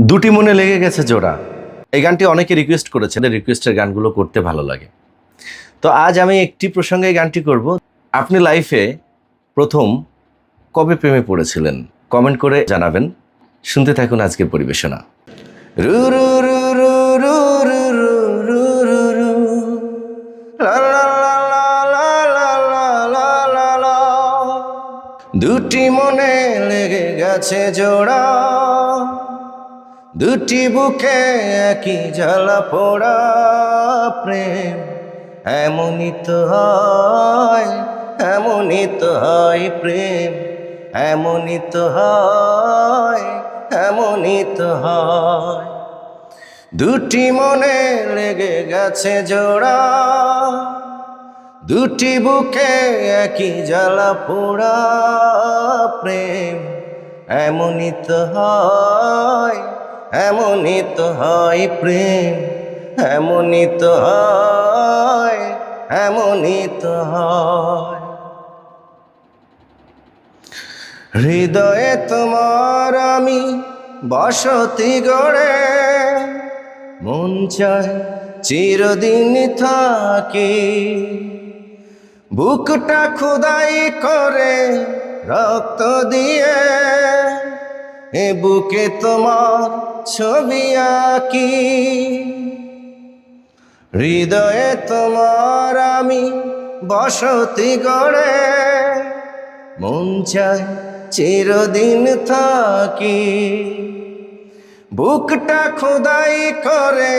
দুটি মনে লেগে গেছে জোড়া। এই গানটি অনেকে রিকোয়েস্ট করেছেন, রিকোয়েস্টের গানগুলো করতে ভালো লাগে। তো আজ আমি একটি প্রসঙ্গে এই গানটি করব। আপনি লাইফে প্রথম কবে প্রেমে পড়েছিলেন? কমেন্ট করে জানাবেন। শুনতে থাকুন আজকের পরিবেশনা। রু রু রু রু রু রু রু রু রু লা লা লা লা লা লা লা লা লা। দুটি মনে লেগে গেছে জোড়া, দুটি বুকে একই জ্বালা পোড়া প্রেম। এমনই তো হয়, এমনই তো হয় প্রেম, এমনই তো হয়, এমনই তো হয়। দুটি মনে লেগে গেছে জোড়া, দুটি বুকে একই জ্বালা পোড়া প্রেম। এমনই তো হয়, এমনই তো হয় প্রেম, এমনই তো হয়, এমনই তো হয়। হৃদয়ে তোমার আমি বসতি গড়ে, মন চায় চিরদিন থাকি। বুকটা খোদাই করে রক্ত দিয়ে, এ বুকে তোমার ছবি আঁকি। হৃদয়ে তোমার আমি বসতি গড়ে, মন চায় চিরদিন থাকি। বুকটা খোদাই করে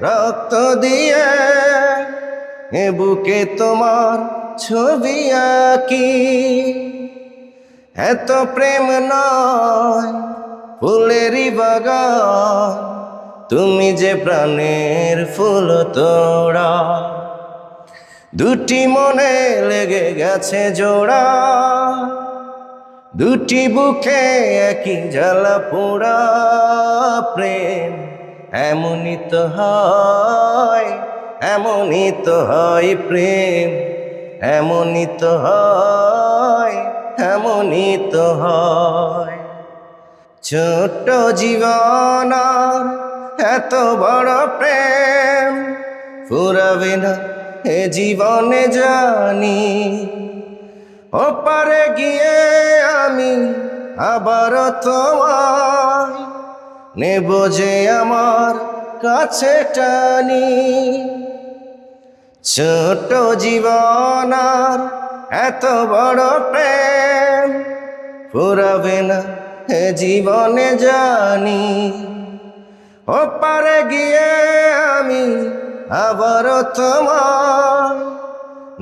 রক্ত দিয়ে, এ বুকে তোমার ছবি আঁকি। এত প্রেম নয় ফুলেরই বাগান, তুমি যে প্রাণের ফুল তোড়া। দুটি মনে লেগে গেছে জোড়া, দুটি বুকে একই জ্বালা পোড়া প্রেম। এমনই তো হয়, এমনই তো হয় প্রেম, এমনই তো হয়, এমনই তো হয়। ছোট্ট জীবন আর এত বড় প্রেম ফুরাবে না এ জীবনে জানি। ওপারে গিয়ে আমি আবার তোমায় নেব যে আমার কাছে টানি। ছোট জীবন আর এত বড় প্রেম ফুরাবে না এ জীবনে জানি। ওপারে গিয়ে আমি আবার তোমায়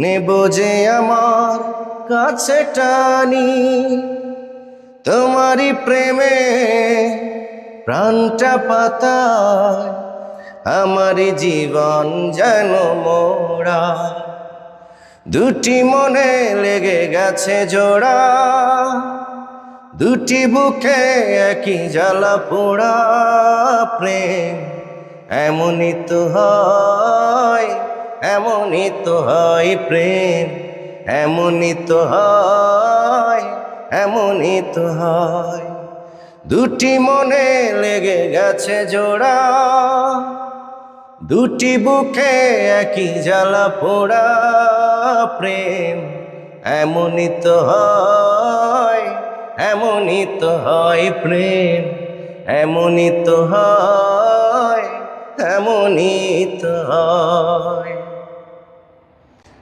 নেব যে আমার কাছে টানি। তোমারই প্রেমে প্রাণটা পাতায়, আমারই জীবন যেন মোড়া। দুটি মনে লেগে গেছে জোড়া, দুটি বুকে একই জ্বালা পোড়া প্রেম। এমনই তো হয়, এমনই তো হয় প্রেম, এমনই তো হয়, এমনই তো হয়। দুটি মনে লেগে গেছে জোড়া, দুটি বুকে একই জ্বালা পোড়া প্রেম। এমনই তো হয়, এমনই তো হয় প্রেম, এমনই তো হয়, এমনই তো হয়।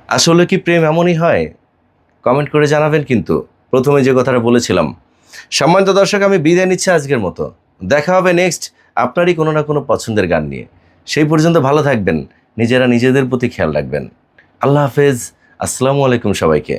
আসলে কি প্রেম এমনই হয়? কমেন্ট করে জানাবেন। কিন্তু প্রথমে যে কথাটা বলেছিলাম। সম্মানিত দর্শক, আমি বিদায় নিচ্ছি আজকের মতো। দেখা হবে নেক্সট আপনারই কোনো না কোনো পছন্দের গান নিয়ে। সেই পর্যন্ত ভালো থাকবেন, নিজেরা নিজেদের প্রতি খেয়াল রাখবেন। আল্লাহ হাফেজ, আসসালামু আলাইকুম সবাইকে।